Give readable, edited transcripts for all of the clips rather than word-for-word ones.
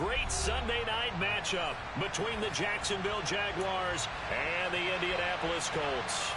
great Sunday night matchup between the Jacksonville Jaguars and the Indianapolis Colts.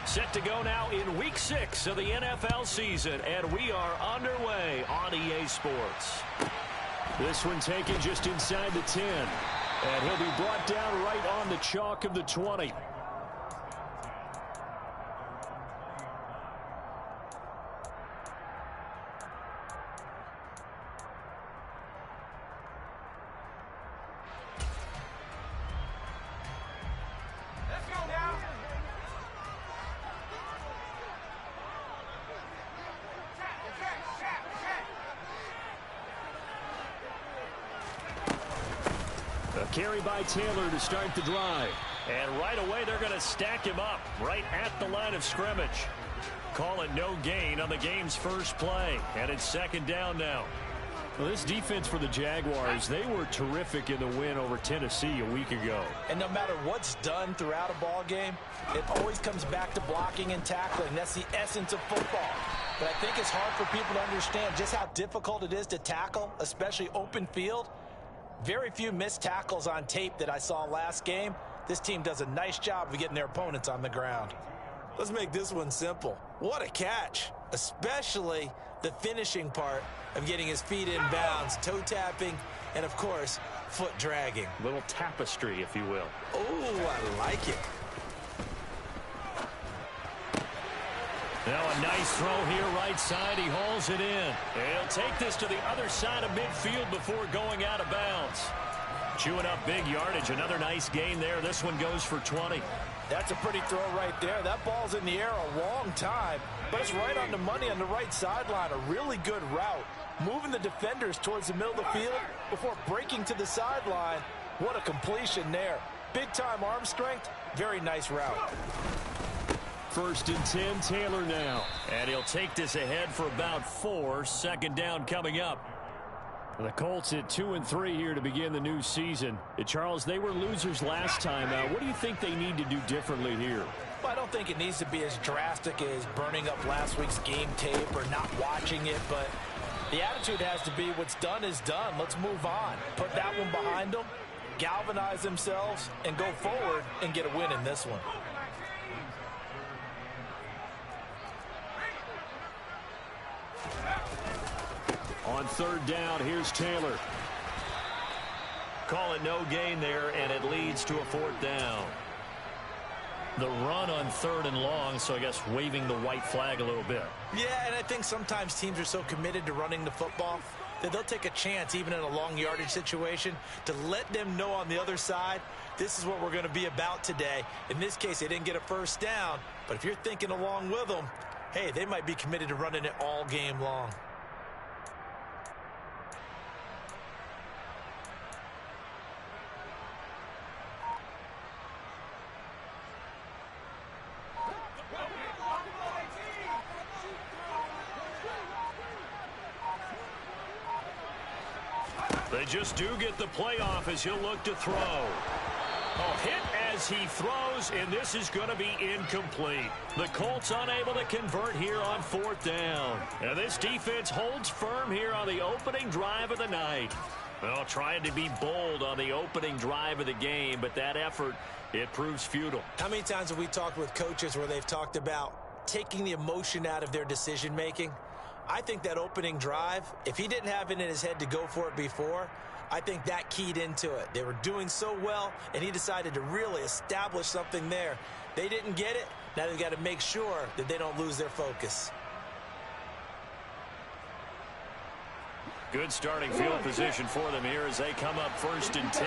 Set to go now in Week 6 of the NFL season, and we are underway on EA Sports. This one taken just inside the 10, and he'll be brought down right on the chalk of the 20. Carry by Taylor to start the drive. And right away, they're going to stack him up right at the line of scrimmage. Call it no gain on the game's first play. And it's second down now. Well, this defense for the Jaguars, they were terrific in the win over Tennessee a week ago. And no matter what's done throughout a ball game, it always comes back to blocking and tackling. That's the essence of football. But I think it's hard for people to understand just how difficult it is to tackle, especially open field. Very few missed tackles on tape that I saw last game. This team does a nice job of getting their opponents on the ground. Let's make this one simple. What a catch, especially the finishing part of getting his feet in bounds, toe tapping, and of course, foot dragging. Little tapestry, if you will. Oh, I like it. Now a nice throw here right side. He hauls it in. He'll take this to the other side of midfield before going out of bounds. Chewing up big yardage. Another nice gain there. This one goes for 20. That's a pretty throw right there. That ball's in the air a long time, but it's right on the money on the right sideline. A really good route. Moving the defenders towards the middle of the field before breaking to the sideline. What a completion there. Big-time arm strength. Very nice route. First and 10, Taylor now. And he'll take this ahead for about 4. Second down coming up. The Colts at 2-3 here to begin the new season. Charles, they were losers last time. What do you think they need to do differently here? Well, I don't think it needs to be as drastic as burning up last week's game tape or not watching it, but the attitude has to be what's done is done. Let's move on. Put that one behind them, galvanize themselves, and go forward and get a win in this one. On third down, here's Taylor. Call it no gain there, and it leads to a fourth down. The run on third and long, so I guess waving the white flag a little bit. Yeah, and I think sometimes teams are so committed to running the football that they'll take a chance, even in a long yardage situation, to let them know on the other side, this is what we're going to be about today. In this case, they didn't get a first down, but if you're thinking along with them, hey, they might be committed to running it all game long. They just do get the playoff as he'll look to throw. Oh, hit as he throws, and this is going to be incomplete. The Colts unable to convert here on fourth down. And this defense holds firm here on the opening drive of the night. Well, trying to be bold on the opening drive of the game, but that effort, it proves futile. How many times have we talked with coaches where they've talked about taking the emotion out of their decision-making? I think that opening drive, if he didn't have it in his head to go for it before, I think that keyed into it. They were doing so well, and he decided to really establish something there. They didn't get it. Now they've got to make sure that they don't lose their focus. Good starting field position for them here as they come up first and 10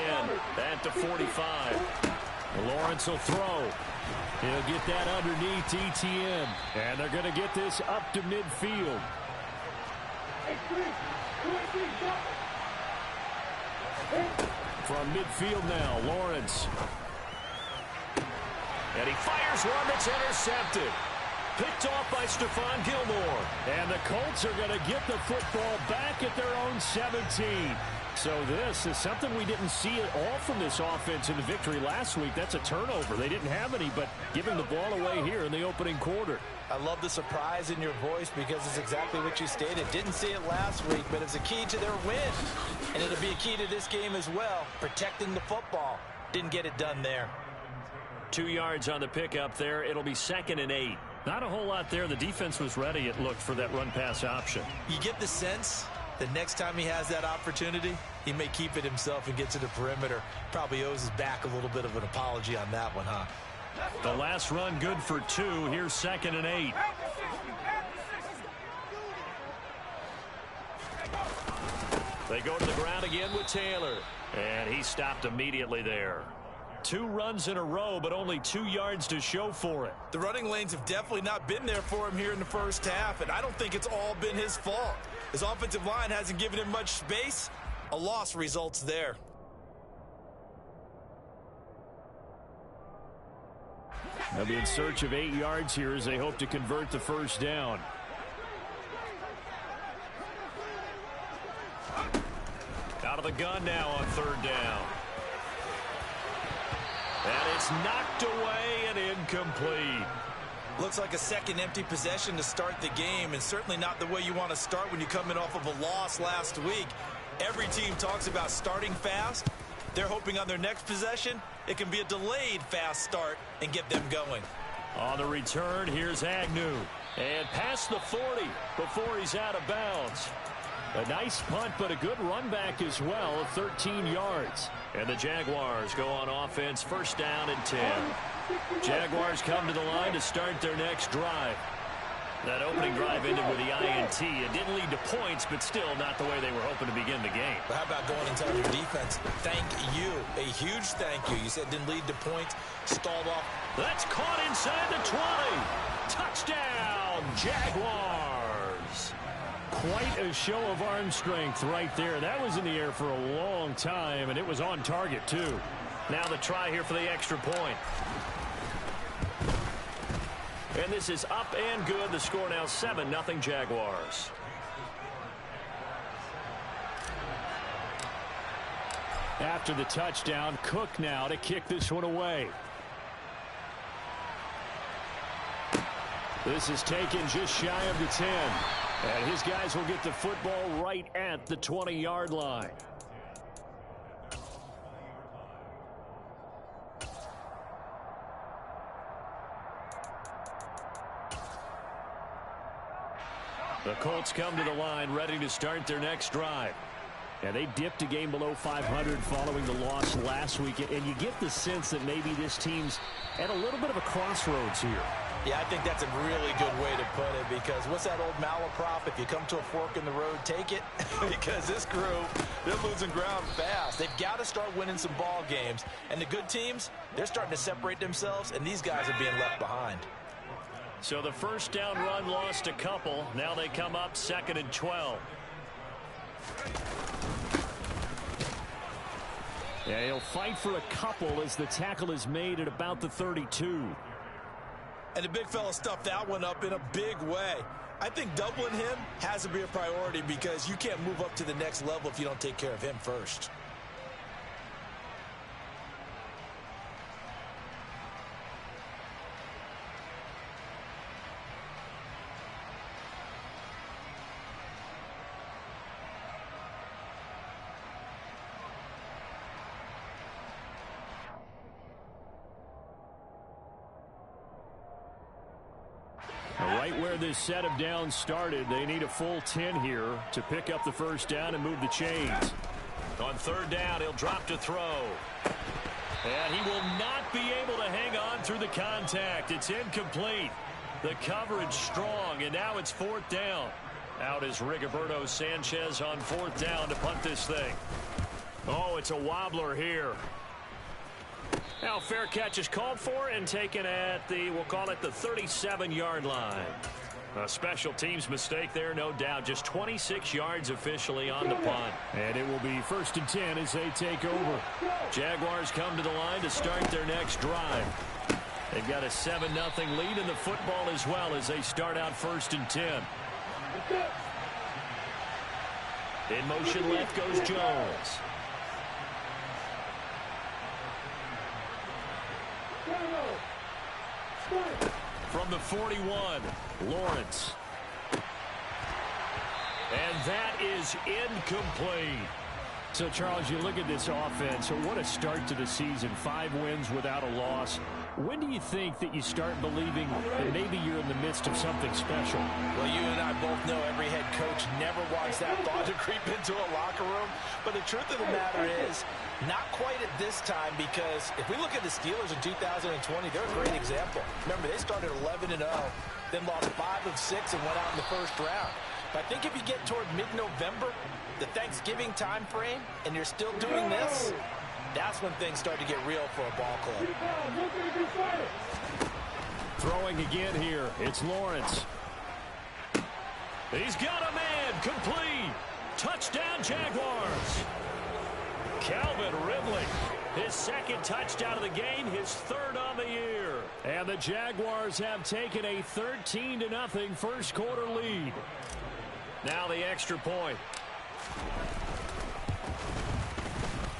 at the 45. Lawrence will throw. He'll get that underneath ETN. And they're going to get this up to midfield. From midfield now, Lawrence. And he fires one that's intercepted. Picked off by Stephon Gilmore. And the Colts are going to get the football back at their own 17. So this is something we didn't see at all from this offense in the victory last week. That's a turnover. They didn't have any, but giving the ball away here in the opening quarter. I love the surprise in your voice because it's exactly what you stated. Didn't see it last week, but it's a key to their win. And it'll be a key to this game as well, protecting the football. Didn't get it done there. 2 yards on the pickup there. It'll be 2nd and 8. Not a whole lot there. The defense was ready, it looked, for that run-pass option. You get the sense that next time he has that opportunity, he may keep it himself and get to the perimeter. Probably owes his back a little bit of an apology on that one, huh? The last run good for 2. Here's 2nd and 8. They go to the ground again with Taylor. And he stopped immediately there. 2 runs in a row, but only 2 yards to show for it. The running lanes have definitely not been there for him here in the first half, and I don't think it's all been his fault. His offensive line hasn't given him much space. A loss results there. They'll be in search of 8 yards here as they hope to convert the first down. Out of the gun now on 3rd down. And it's knocked away and incomplete. Looks like a second empty possession to start the game, and certainly not the way you want to start when you come in off of a loss last week. Every team talks about starting fast. They're hoping on their next possession, it can be a delayed fast start and get them going. On the return, here's Agnew. And past the 40 before he's out of bounds. A nice punt, but a good run back as well of 13 yards. And the Jaguars go on offense, 1st down and 10. Jaguars come to the line to start their next drive. That opening drive ended with the INT. It didn't lead to points, but still not the way they were hoping to begin the game. But how about going and telling your defense, thank you, a huge thank you. You said didn't lead to points, stalled off. That's caught inside the 20. Touchdown, Jaguars. Quite a show of arm strength right there. That was in the air for a long time, and it was on target, too. Now the try here for the extra point. And this is up and good. The score now 7-0 Jaguars. After the touchdown, Cook now to kick this one away. This is taken just shy of the 10. And his guys will get the football right at the 20-yard line. The Colts come to the line ready to start their next drive. And they dipped a game below 500 following the loss last week. And you get the sense that maybe this team's at a little bit of a crossroads here. Yeah, I think that's a really good way to put it, because what's that old malaprop? If you come to a fork in the road, take it. Because this crew, they're losing ground fast. They've got to start winning some ball games. And the good teams, they're starting to separate themselves, and these guys are being left behind. So the first down run lost a couple. Now they come up 2nd and 12. Yeah, he'll fight for a couple as the tackle is made at about the 32. And the big fella stuffed that one up in a big way. I think doubling him has to be a priority, because you can't move up to the next level if you don't take care of him first. Right where this set of downs started, they need a full 10 here to pick up the first down and move the chains. On 3rd down, he'll drop to throw. And he will not be able to hang on through the contact. It's incomplete. The coverage strong, and now it's 4th down. Out is Rigoberto Sanchez on 4th down to punt this thing. Oh, it's a wobbler here. Now fair catch is called for and taken at the, we'll call it the 37-yard line. A special teams mistake there, no doubt. Just 26 yards officially on the punt. And it will be 1st and 10 as they take over. Jaguars come to the line to start their next drive. They've got a 7-0 lead in the football as well as they start out 1st and 10. In motion left goes Jones. From the 41, Lawrence. And that is incomplete. So, Charles, you look at this offense, so what a start to the season. 5 wins without a loss. When do you think that you start believing that maybe you're in the midst of something special? Well, you and I both know every head coach never wants that thought to creep into a locker room. But the truth of the matter is, not quite at this time, because if we look at the Steelers in 2020, they're a great example. Remember, they started 11-0, then lost 5 of 6 and went out in the first round. But I think if you get toward mid-November, the Thanksgiving time frame, and you're still doing this, that's when things start to get real for a ball club. Throwing again here, it's Lawrence. He's got a man, complete. Touchdown, Jaguars. Calvin Ridley, his 2nd touchdown of the game, his 3rd on the year. And the Jaguars have taken a 13-0 first quarter lead. Now the extra point.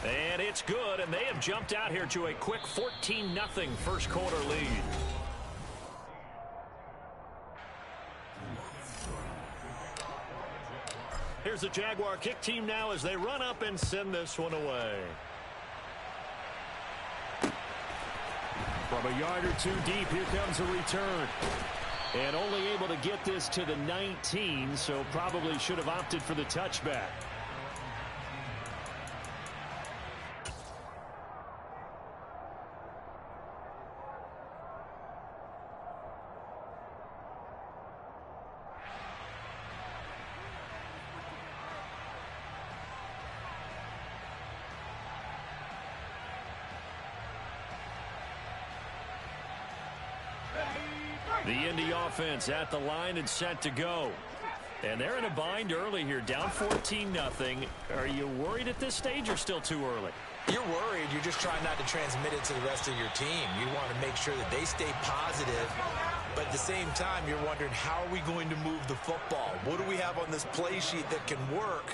And it's good, and they have jumped out here to a quick 14-0 first quarter lead. Here's the Jaguar kick team now as they run up and send this one away. From a yard or 2 deep, here comes a return. And only able to get this to the 19, so probably should have opted for the touchback. The Indy offense at the line and set to go. And they're in a bind early here, down 14-0. Are you worried at this stage or still too early? You're worried. You're just trying not to transmit it to the rest of your team. You want to make sure that they stay positive. But at the same time, you're wondering, how are we going to move the football? What do we have on this play sheet that can work?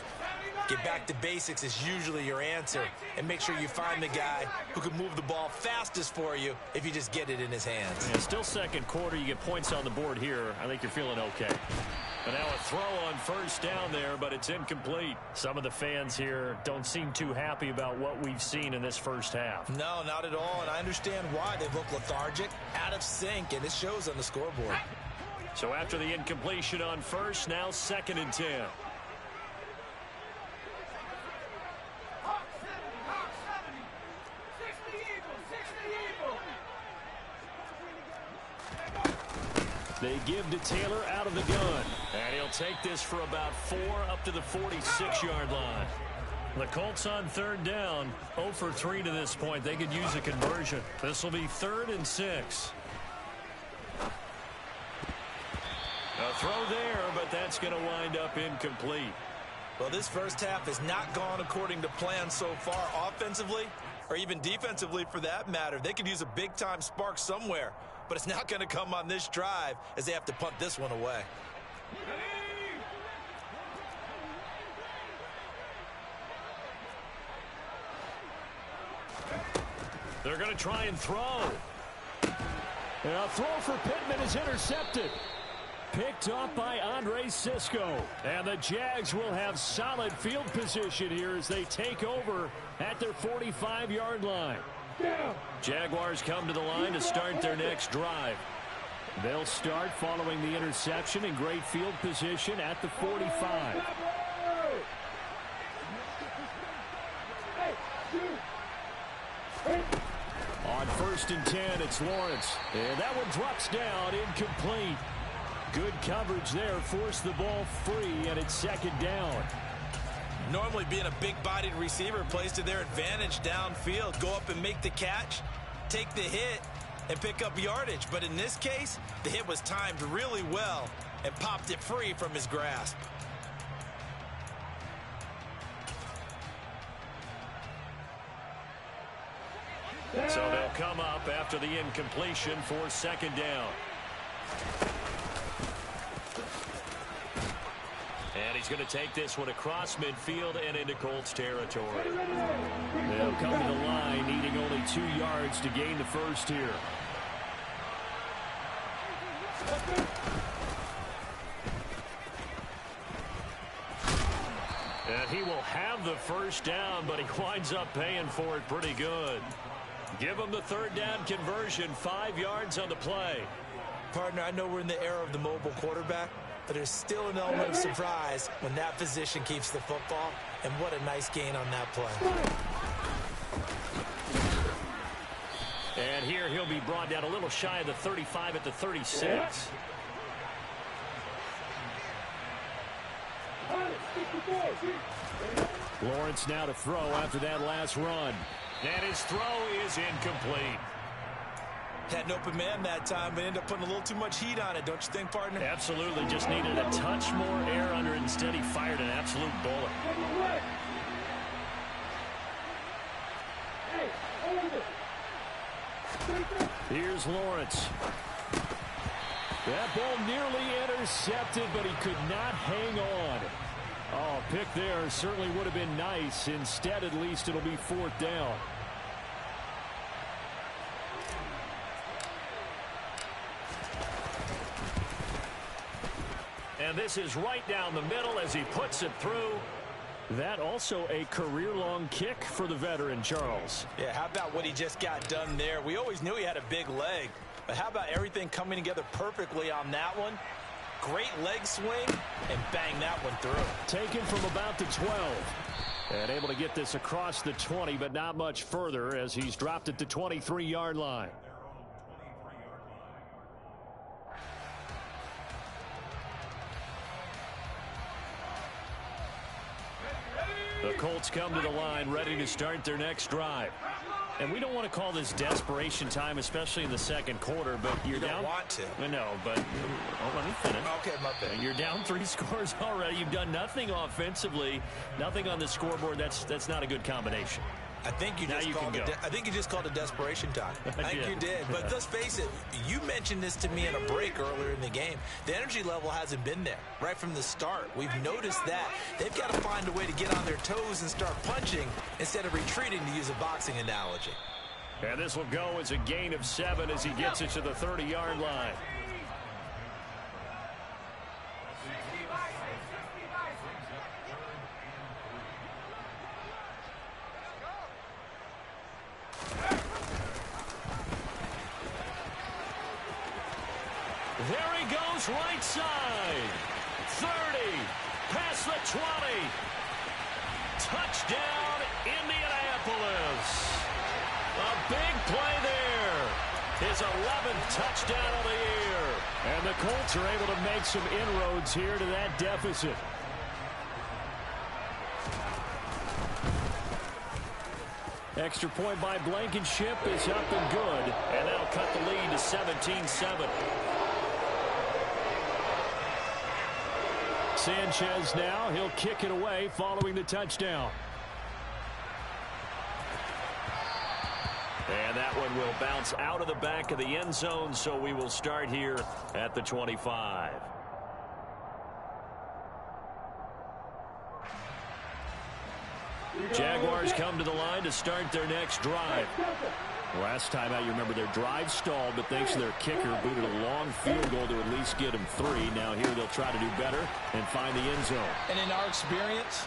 Get back to basics is usually your answer. And make sure you find the guy who can move the ball fastest for you if you just get it in his hands. Yeah, still second quarter. You get points on the board here. I think you're feeling okay. And now a throw on first down there, but it's incomplete. Some of the fans here don't seem too happy about what we've seen in this first half. No, not at all. And I understand why. They look lethargic, out of sync, and it shows on the scoreboard. So after the incompletion on first, now 2nd and 10. They give to Taylor out of the gun. And he'll take this for about 4 up to the 46-yard line. The Colts on 3rd down, 0 for 3 to this point. They could use a conversion. This will be 3rd and 6. A throw there, but that's going to wind up incomplete. Well, this first half has not gone according to plan so far offensively, or even defensively for that matter. They could use a big-time spark somewhere, but it's not going to come on this drive as they have to punt this one away. They're going to try and throw. And a throw for Pittman is intercepted. Picked off by Andre Sisco. And the Jags will have solid field position here as they take over at their 45-yard line. Jaguars come to the line to start their next drive. They'll start following the interception in great field position at the 45. On 1st and 10, it's Lawrence. And that one drops down, incomplete. Good coverage there, forced the ball free, and it's 2nd down. Normally being a big-bodied receiver plays to their advantage downfield. Go up and make the catch. take the hit and pick up yardage. But in this case, the hit was timed really well and popped it free from his grasp. So they'll come up after the incompletion for second down. And he's going to take this one across midfield and into Colts territory. They'll come to the line, needing only 2 yards to gain the first here. And he will have the first down, but he winds up paying for it pretty good. Give him the third down conversion, 5 yards on the play. Partner, I know we're in the era of the mobile quarterback, but there's still an element of surprise when that position keeps the football, and what a nice gain on that play. And here he'll be brought down a little shy of the 35 at the 36. Lawrence now to throw after that last run. And his throw is incomplete. Had an open man that time, but ended up putting a little too much heat on it, don't you think, partner? Absolutely. Just needed a touch more air under it. Instead, he fired an absolute bullet. Here's Lawrence. That ball nearly intercepted, but he could not hang on. Oh, pick there certainly would have been nice. Instead, at least it'll be 4th down. And this is right down the middle as he puts it through. That also a career-long kick for the veteran, Charles. Yeah, how about what he just got done there? We always knew he had a big leg, but how about everything coming together perfectly on that one? Great leg swing, and bang that one through. Taken from about the 12. And able to get this across the 20, but not much further as he's dropped at the 23-yard line. The Colts come to the line ready to start their next drive. And we don't want to call this desperation time, especially in the second quarter, but you're down. You don't want to. I know, but let me finish. Okay, my bad. You're down 3 scores already. You've done nothing offensively, nothing on the scoreboard. That's not a good combination. I think you just called it desperation time. I think you did. But let's face it, you mentioned this to me in a break earlier in the game. The energy level hasn't been there right from the start. We've noticed that. They've got to find a way to get on their toes and start punching instead of retreating, to use a boxing analogy. And this will go as a gain of 7 as he gets it to the 30-yard line. There he goes, right side. 30, past the 20. Touchdown, Indianapolis. A big play there. His 11th touchdown of the year. And the Colts are able to make some inroads here to that deficit. Extra point by Blankenship is up and good. And that'll cut the lead to 17-7. Sanchez now, he'll kick it away following the touchdown. And that one will bounce out of the back of the end zone, so we will start here at the 25. Jaguars come to the line to start their next drive. Last time out, you remember their drive stalled, but thanks to their kicker, booted a long field goal to at least get him 3. Now here they'll try to do better and find the end zone. And in our experience,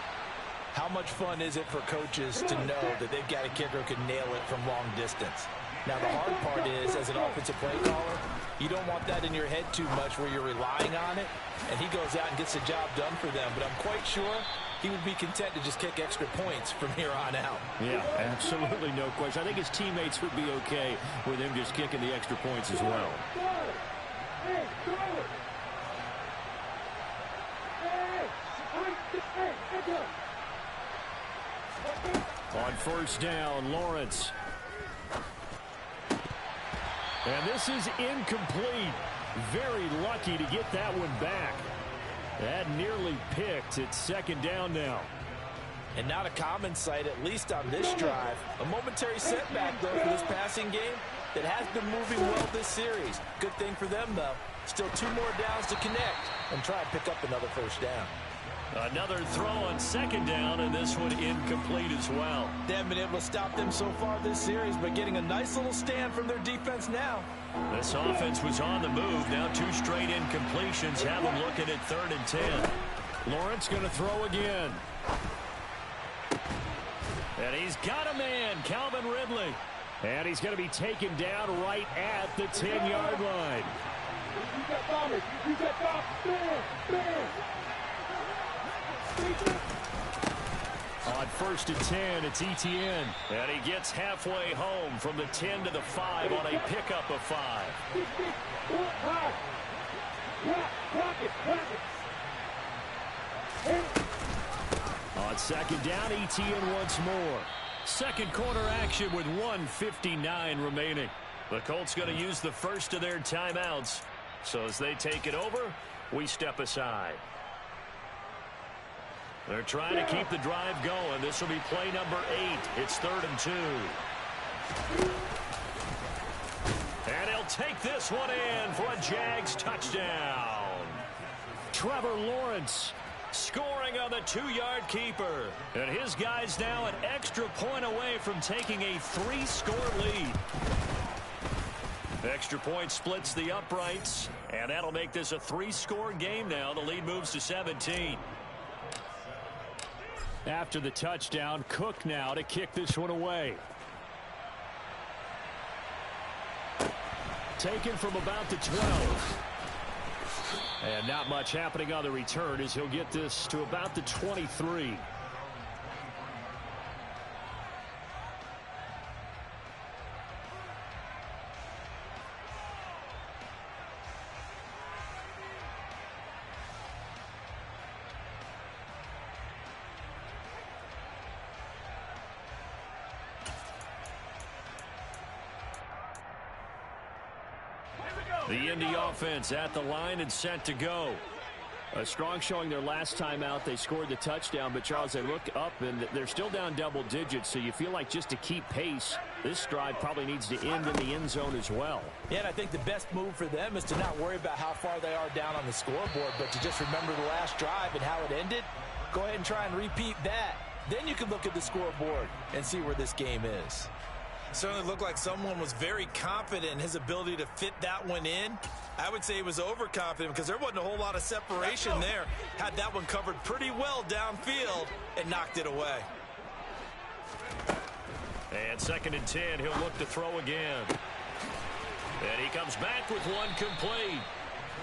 how much fun is it for coaches to know that they've got a kicker who can nail it from long distance? Now, the hard part is, as an offensive play caller, you don't want that in your head too much where you're relying on it, and he goes out and gets the job done for them. But I'm quite sure he would be content to just kick extra points from here on out. Yeah, absolutely no question. I think his teammates would be okay with him just kicking the extra points as well. On first down, Lawrence. And this is incomplete. Very lucky to get that one back. That nearly picked. It's second down now. And not a common sight, at least on this drive. A momentary setback, though, for this passing game that has been moving well this series. Good thing for them, though. Still 2 more downs to connect and try and pick up another first down. Another throw on second down, and this one incomplete as well. They haven't been able to stop them so far this series, but getting a nice little stand from their defense now. This offense was on the move. Now 2 straight incompletions have them looking at 3rd and 10. Lawrence going to throw again. And he's got a man, Calvin Ridley. And he's going to be taken down right at the 10-yard line. On 1st and 10, it's ETN. And he gets halfway home from the 10 to the 5 on a pickup of 5. On 2nd down, ETN once more. Second quarter action with 1:59 remaining. The Colts going to use the first of their timeouts. So as they take it over, we step aside. They're trying to keep the drive going. This will be play number 8. It's 3rd and 2. And he'll take this one in for a Jags touchdown. Trevor Lawrence scoring on the 2-yard keeper. And his guy's now an extra point away from taking a 3-score lead. Extra point splits the uprights, and that'll make this a 3-score game now. The lead moves to 17. After the touchdown, Cook now to kick this one away. Taken from about the 12. And not much happening on the return as he'll get this to about the 23. The Indy offense at the line and set to go. A strong showing their last time out. They scored the touchdown, but Charles, they look up and they're still down double digits, so you feel like just to keep pace, this drive probably needs to end in the end zone as well. Yeah, and I think the best move for them is to not worry about how far they are down on the scoreboard, but to just remember the last drive and how it ended. Go ahead and try and repeat that. Then you can look at the scoreboard and see where this game is. Certainly looked like someone was very confident in his ability to fit that one in. I would say he was overconfident because there wasn't a whole lot of separation there. Had that one covered pretty well downfield and knocked it away. And 2nd and 10, he'll look to throw again. And he comes back with one complete.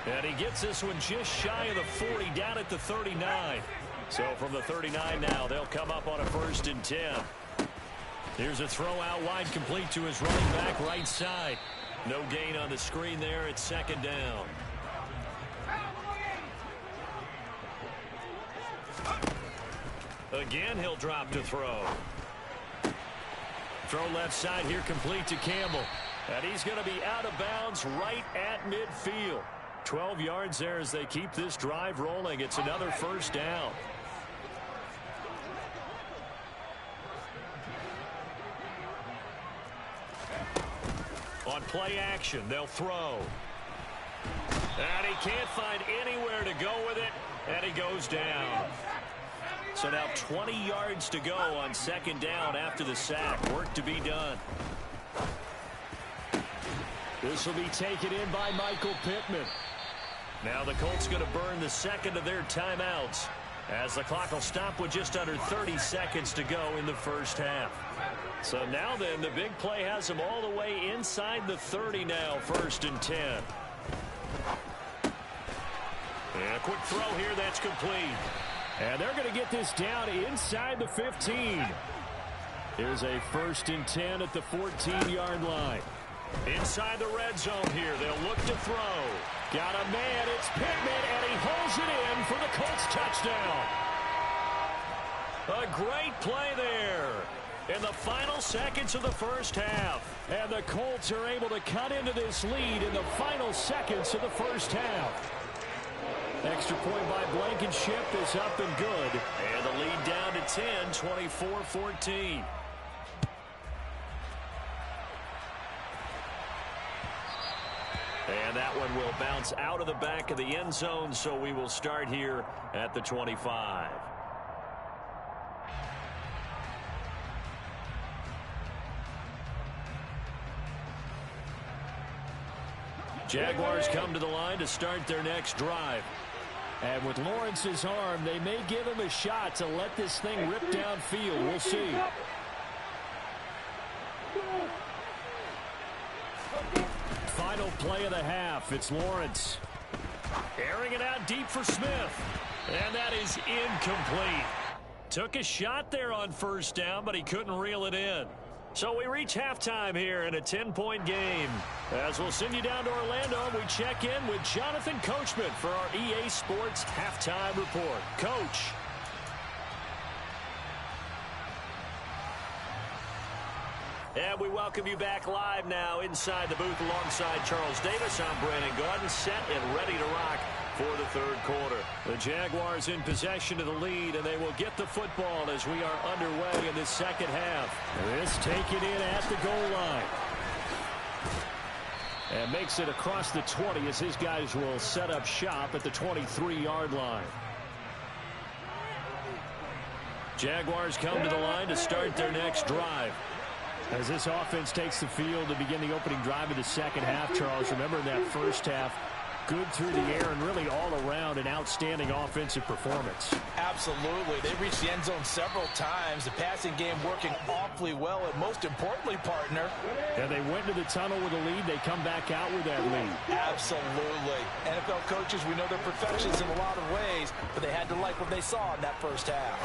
And he gets this one just shy of the 40, down at the 39. So from the 39 now, they'll come up on a 1st and 10. Here's a throw out wide, complete to his running back right side. No gain on the screen there. It's 2nd down. Again, he'll drop to throw. Throw left side here, complete to Campbell. And he's going to be out of bounds right at midfield. 12 yards there as they keep this drive rolling. It's another 1st down. On play action, they'll throw. And he can't find anywhere to go with it, and he goes down. So now 20 yards to go on 2nd down after the sack. Work to be done. This will be taken in by Michael Pittman. Now the Colts going to burn the 2nd of their timeouts as the clock will stop with just under 30 seconds to go in the 1st half. So now then, the big play has them all the way inside the 30 now, 1st and 10. And a quick throw here that's complete. And they're going to get this down inside the 15. Here's a 1st and 10 at the 14-yard line. Inside the red zone here, they'll look to throw. Got a man, it's Pittman, and he holds it in for the Colts touchdown. A great play there. in the final seconds of the first half. And the Colts are able to cut into this lead in the final seconds of the first half. Extra point by Blankenship is up and good. And the lead down to 10, 24-14. And that one will bounce out of the back of the end zone, so we will start here at the 25. Jaguars come to the line to start their next drive. And with Lawrence's arm, they may give him a shot to let this thing rip downfield. We'll see. Final play of the half. It's Lawrence. Airing it out deep for Smith. And that is incomplete. Took a shot there on first down, but he couldn't reel it in. So we reach halftime here in a 10-point game. As we'll send you down to Orlando, we check in with Jonathan Coachman for our EA Sports Halftime Report. Coach. And we welcome you back live now inside the booth alongside Charles Davis. I'm Brandon Gordon, set and ready to rock for the third quarter. The Jaguars in possession of the lead, and they will get the football as we are underway in this second half. This taken in at the goal line. And makes it across the 20 as his guys will set up shop at the 23-yard line. Jaguars come to the line to start their next drive. As this offense takes the field to begin the opening drive of the second half, Charles, remember in that first half, good through the air and really all around an outstanding offensive performance. Absolutely. They reached the end zone several times. The passing game working awfully well, and most importantly, partner. And they went to the tunnel with a lead. They come back out with that lead. Absolutely. NFL coaches, we know they're perfectionists in a lot of ways, but they had to like what they saw in that first half.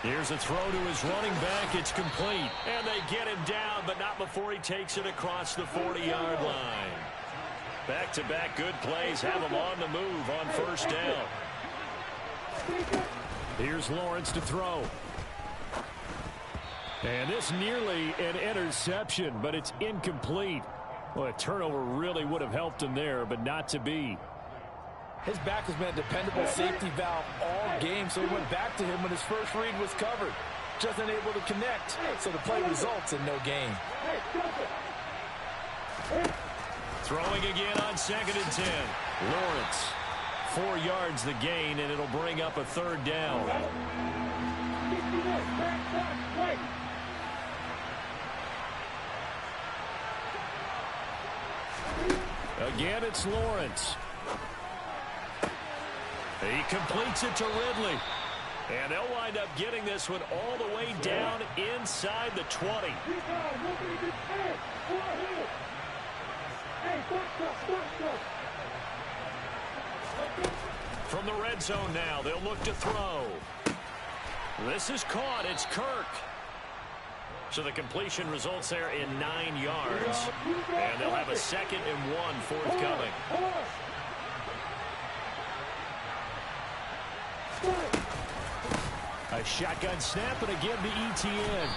Here's a throw to his running back. It's complete. And they get him down, but not before he takes it across the 40-yard line. Back-to-back good plays have him on the move on first down. Here's Lawrence to throw. And this nearly an interception, but it's incomplete. Well, a turnover really would have helped him there, but not to be. His back has been a dependable safety valve all game, so he went back to him when his first read was covered. Just unable to connect, so the play results in no gain. Throwing again on 2nd and 10. Lawrence, 4 yards the gain, and it'll bring up a third down. Again, it's Lawrence. He completes it to Ridley. And they'll wind up getting this one all the way down inside the 20. From the red zone now, they'll look to throw. This is caught. It's Kirk. So the completion results there in 9 yards. And they'll have a 2nd and 1 forthcoming. A shotgun snap, and again to ETN.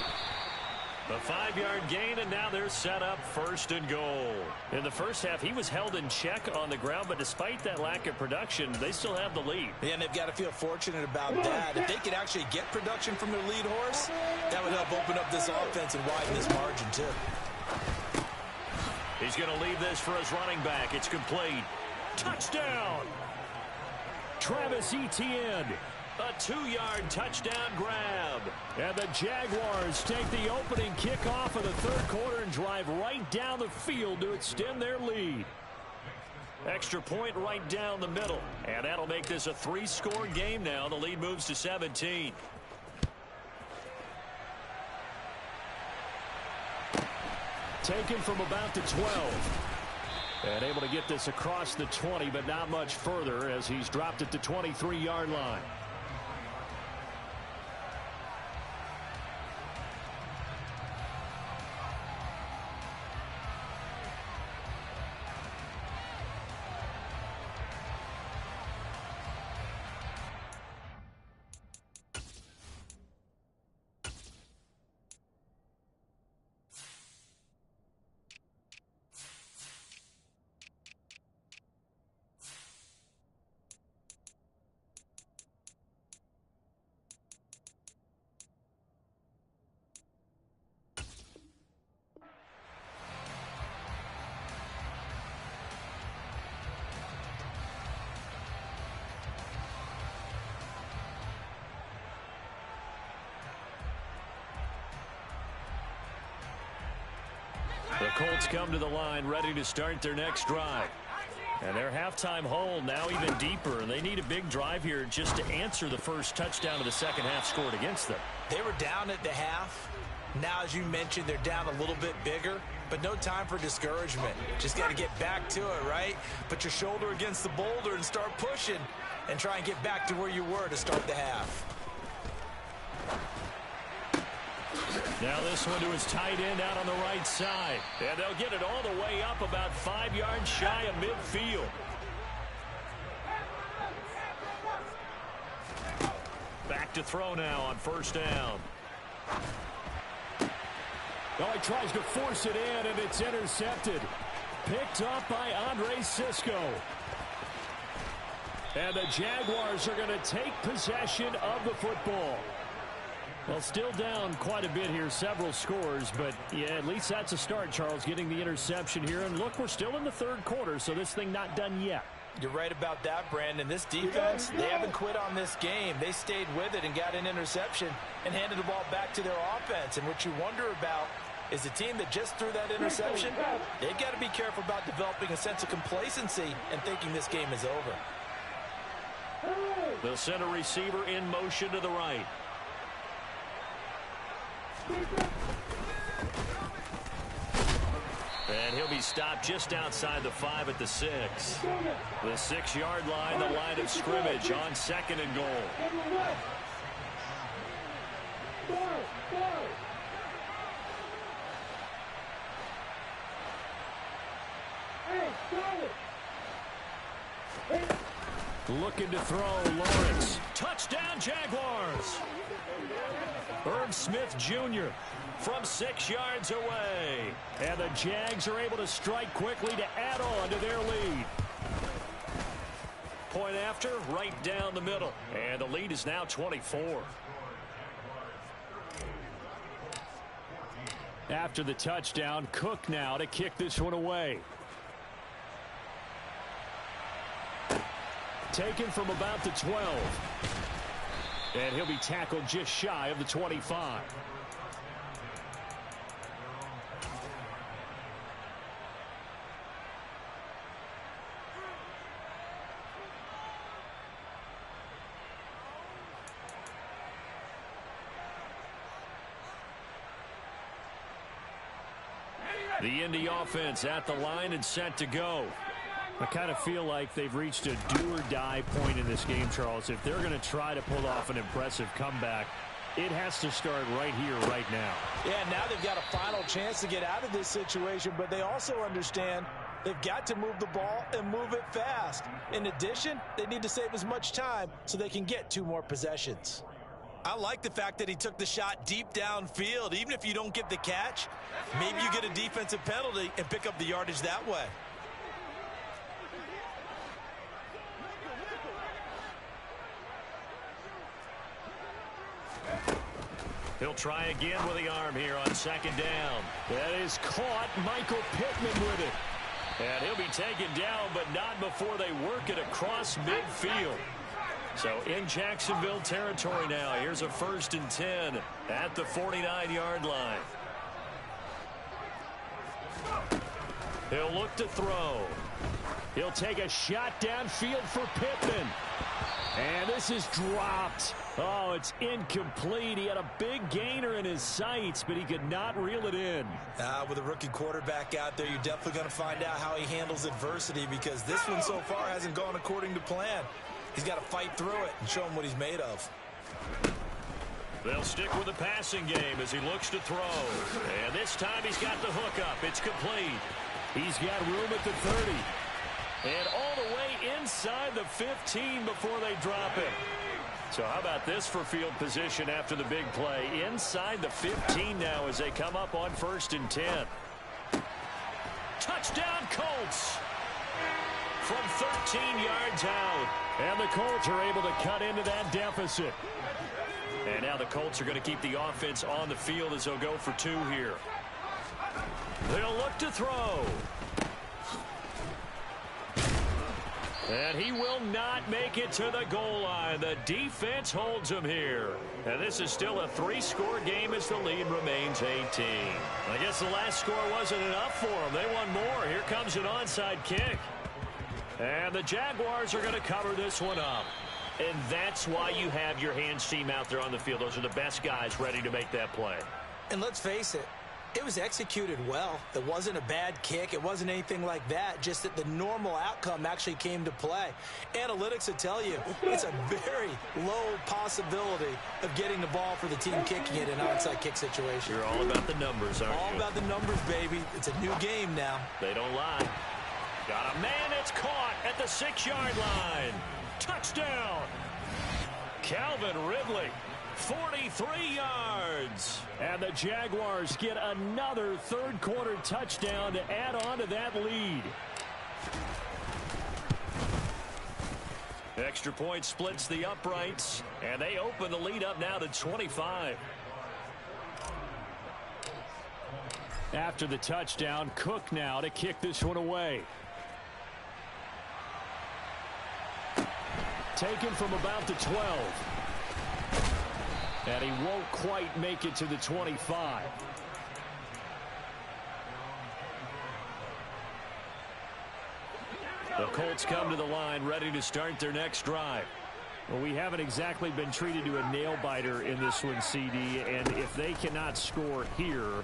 The 5-yard gain, and now they're set up 1st and goal. In the first half, he was held in check on the ground, but despite that lack of production, they still have the lead. Yeah, and they've got to feel fortunate about that. If they could actually get production from their lead horse, that would help open up this offense and widen this margin, too. He's going to leave this for his running back. It's complete. Touchdown! Travis Etienne. A 2-yard touchdown grab. And the Jaguars take the opening kickoff of the third quarter and drive right down the field to extend their lead. Extra point right down the middle. And that'll make this a 3-score game now. The lead moves to 17. Taken from about the 12. And able to get this across the 20, but not much further as he's dropped at the 23-yard line. The Colts come to the line ready to start their next drive. And their halftime hole now even deeper, and they need a big drive here just to answer the first touchdown of the second half scored against them. They were down at the half. Now, as you mentioned, they're down a little bit bigger, but no time for discouragement. Just got to get back to it, right? Put your shoulder against the boulder and start pushing and try and get back to where you were to start the half. Now this one to his tight end out on the right side. And they'll get it all the way up about 5 yards shy of midfield. Back to throw now on first down. Oh, he tries to force it in, and it's intercepted. Picked up by Cisco. And the Jaguars are going to take possession of the football. Well, still down quite a bit here, several scores, but yeah, at least that's a start, Charles, getting the interception here. And look, we're still in the third quarter, so this thing not done yet. You're right about that, Brandon. This defense, they haven't quit on this game. They stayed with it and got an interception and handed the ball back to their offense. And what you wonder about is the team that just threw that interception, they've got to be careful about developing a sense of complacency and thinking this game is over. They'll send a receiver in motion to the right. And he'll be stopped just outside the 5 at the 6. The 6-yard line, the line of scrimmage on second and goal. Looking to throw, Lawrence. Touchdown, Jaguars. Irv Smith Jr. from 6 yards away. And the Jags are able to strike quickly to add on to their lead. Point after, right down the middle. And the lead is now 24. After the touchdown, Cook now to kick this one away. Taken from about the 12. And he'll be tackled just shy of the 25. The Indy offense at the line and set to go. I kind of feel like they've reached a do-or-die point in this game, Charles. If they're going to try to pull off an impressive comeback, it has to start right here, right now. Yeah, now they've got a final chance to get out of this situation, but they also understand they've got to move the ball and move it fast. In addition, they need to save as much time so they can get 2 more possessions. I like the fact that he took the shot deep downfield. Even if you don't get the catch, maybe you get a defensive penalty and pick up the yardage that way. He'll try again with the arm here on second down. That is caught. Michael Pittman with it. And he'll be taken down, but not before they work it across midfield. So in Jacksonville territory now. Here's a 1st and 10 at the 49-yard line. He'll look to throw. He'll take a shot downfield for Pittman. And this is dropped. Oh, it's incomplete. He had a big gainer in his sights, but he could not reel it in. With a rookie quarterback out there, you're definitely going to find out how he handles adversity, because this one so far hasn't gone according to plan. He's got to fight through it and show him what he's made of. They'll stick with the passing game as he looks to throw. And this time he's got the hook up. It's complete. He's got room at the 30. And all the way inside the 15 before they drop it. So how about this for field position after the big play? Inside the 15 now as they come up on 1st and 10. Touchdown, Colts! From 13 yards out. And the Colts are able to cut into that deficit. And now the Colts are going to keep the offense on the field as they'll go for 2 here. They'll look to throw. And he will not make it to the goal line. The defense holds him here. And this is still a 3-score game as the lead remains 18. I guess the last score wasn't enough for them. They won more. Here comes an onside kick. And the Jaguars are going to cover this one up. And that's why you have your hands team out there on the field. Those are the best guys ready to make that play. And let's face it, it was executed well. It wasn't a bad kick. It wasn't anything like that. Just that the normal outcome actually came to play. Analytics will tell you it's a very low possibility of getting the ball for the team kicking it in an onside kick situation. You're all about the numbers, aren't you? All about the numbers, baby. It's a new game now. They don't lie. Got a man that's caught at the 6-yard line. Touchdown. Calvin Ridley. 43 yards. And the Jaguars get another third-quarter touchdown to add on to that lead. Extra point splits the uprights, and they open the lead up now to 25. After the touchdown, Cook now to kick this one away. Taken from about the 12. And he won't quite make it to the 25. The Colts come to the line ready to start their next drive. Well, we haven't exactly been treated to a nail-biter in this one, CD. And if they cannot score here,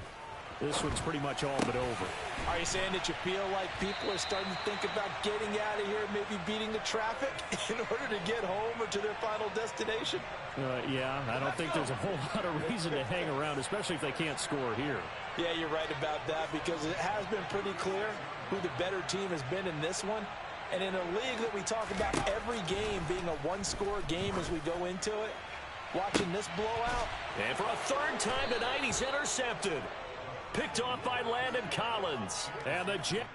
this one's pretty much all but over. Are you saying that you feel like people are starting to think about getting out of here, maybe beating the traffic in order to get home or to their final destination? Yeah, I don't think there's a whole lot of reason to hang around, especially if they can't score here. Yeah, you're right about that, because it has been pretty clear who the better team has been in this one. And in a league that we talk about every game being a one-score game as we go into it, watching this blowout. And for a third time tonight, he's intercepted. Picked off by Landon Collins. And the Jets